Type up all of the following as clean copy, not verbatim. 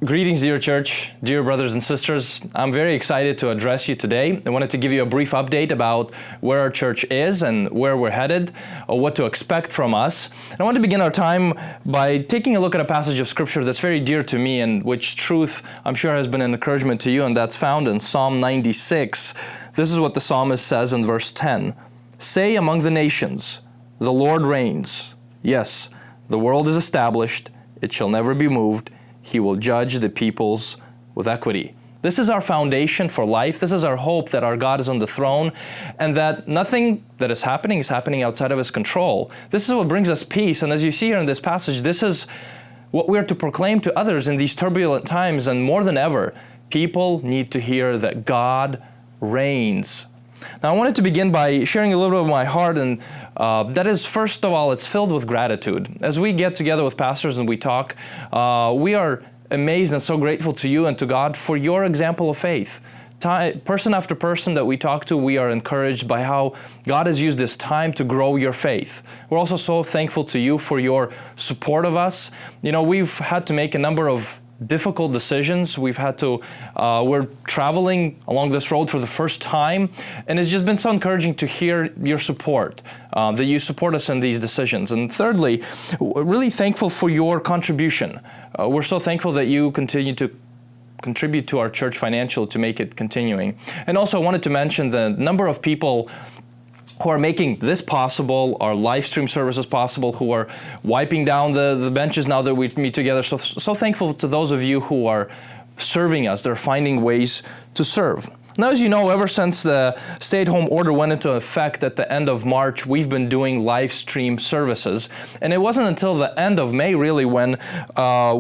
Greetings, dear church, dear brothers and sisters. I'm very excited to address you today. I wanted to give you a brief update about where our church is and where we're headed, or what to expect from us. And I want to begin our time by taking a look at a passage of Scripture that's very dear to me and which truth I'm sure has been an encouragement to you, and that's found in Psalm 96. This is what the psalmist says in verse 10. Say among the nations, the Lord reigns. Yes, the world is established, it shall never be moved. He will judge the peoples with equity. This is our foundation for life. This is our hope that our God is on the throne and that nothing that is happening outside of His control. This is what brings us peace. And as you see here in this passage, this is what we are to proclaim to others in these turbulent times. And more than ever, people need to hear that God reigns. Now, I wanted to begin by sharing a little bit of my heart, and that is, first of all, it's filled with gratitude. As we get together with pastors and we talk, we are amazed and so grateful to you and to God for your example of faith. Person after person that we talk to, we are encouraged by how God has used this time to grow your faith. We're also so thankful to you for your support of us. You know, we've had to make a number of difficult decisions. We're traveling along this road for the first time, and it's just been so encouraging to hear your support, that you support us in these decisions. And thirdly, we're really thankful for your contribution. We're so thankful that you continue to contribute to our church financially to make it continuing. And also I wanted to mention the number of people who are making this possible, our live stream services possible, who are wiping down the benches now that we meet together. So thankful to those of you who are serving us. They're finding ways to serve. Now, as you know, ever since the stay-at-home order went into effect at the end of March, we've been doing live stream services. And it wasn't until the end of May, really, when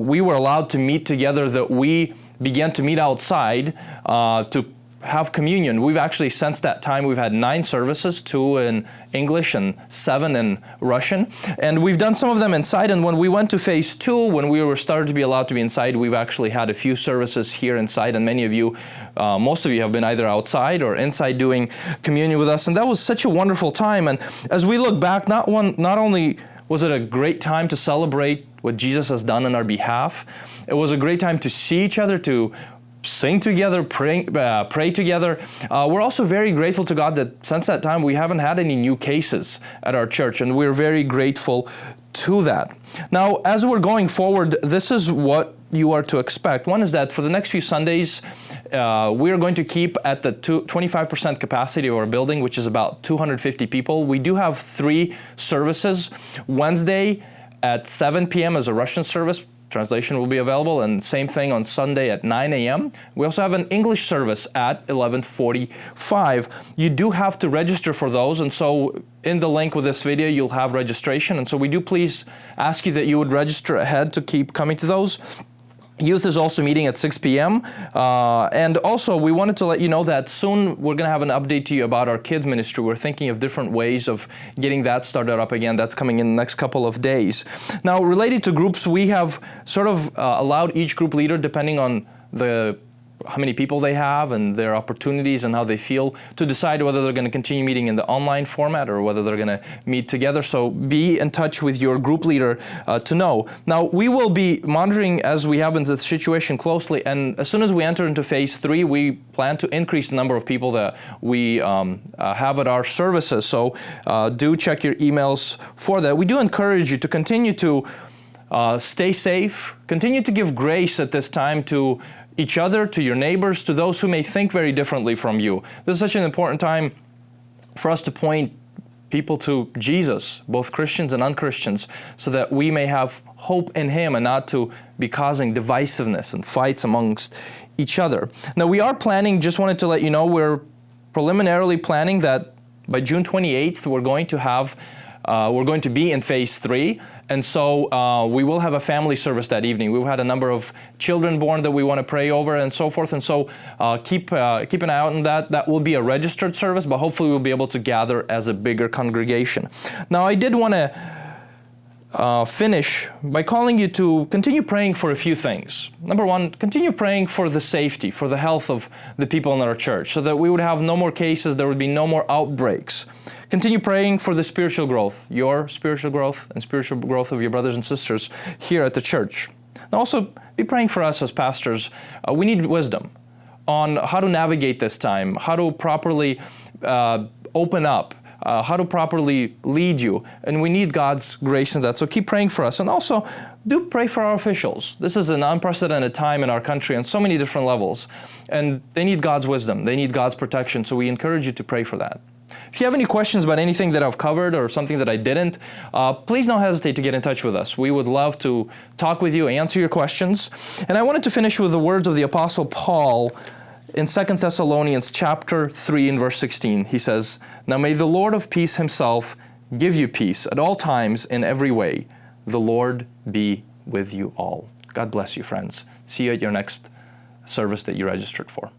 we were allowed to meet together that we began to meet outside to have communion. We've actually, since that time, we've had 9 services, 2 in English and 7 in Russian. And we've done some of them inside. And when we went to phase 2, when we were started to be allowed to be inside, we've actually had a few services here inside. And many of you, most of you have been either outside or inside doing communion with us. And that was such a wonderful time. And as we look back, not only was it a great time to celebrate what Jesus has done on our behalf, it was a great time to see each other, to sing together, pray together. We're also very grateful to God that since that time we haven't had any new cases at our church, and we're very grateful to that. Now, as we're going forward, this is what you are to expect. One is that for the next few Sundays, we are going to keep at the 25% capacity of our building, which is about 250 people. We do have 3 services. Wednesday at 7 p.m. is a Russian service. Translation will be available, and same thing on Sunday at 9 a.m. We also have an English service at 11:45. You do have to register for those, and so in the link with this video, you'll have registration. And so we do please ask you that you would register ahead to keep coming to those. Youth is also meeting at 6 p.m. And also, we wanted to let you know that soon we're going to have an update to you about our kids ministry. We're thinking of different ways of getting that started up again. That's coming in the next couple of days. Now, related to groups, we have sort of allowed each group leader, depending on how many people they have and their opportunities and how they feel, to decide whether they're going to continue meeting in the online format or whether they're going to meet together. So be in touch with your group leader to know. Now, we will be monitoring, as we have in the situation, closely, and as soon as we enter into phase 3, we plan to increase the number of people that we have at our services. So do check your emails for that. We do encourage you to continue to stay safe, continue to give grace at this time to each other, to your neighbors, to those who may think very differently from you. This is such an important time for us to point people to Jesus, both Christians and un-Christians, so that we may have hope in Him and not to be causing divisiveness and fights amongst each other. Now, we are planning, just wanted to let you know, we're preliminarily planning that by June 28th, we're going to be in phase 3. And so we will have a family service that evening. We've had a number of children born that we want to pray over and so forth. And so keep an eye out on that. That will be a registered service, but hopefully we'll be able to gather as a bigger congregation. Now, I did want to finish by calling you to continue praying for a few things. Number one, continue praying for the safety, for the health of the people in our church, so that we would have no more cases, there would be no more outbreaks. Continue praying for the spiritual growth, your spiritual growth and spiritual growth of your brothers and sisters here at the church. And also, be praying for us as pastors. We need wisdom on how to navigate this time, how to properly open up, how to properly lead you. And we need God's grace in that. So keep praying for us. And also, do pray for our officials. This is an unprecedented time in our country on so many different levels. And they need God's wisdom. They need God's protection. So we encourage you to pray for that. If you have any questions about anything that I've covered or something that I didn't, please don't hesitate to get in touch with us. We would love to talk with you, answer your questions. And I wanted to finish with the words of the Apostle Paul in 2 Thessalonians chapter 3 and verse 16. He says, "Now may the Lord of peace himself give you peace at all times in every way. The Lord be with you all." God bless you, friends. See you at your next service that you registered for.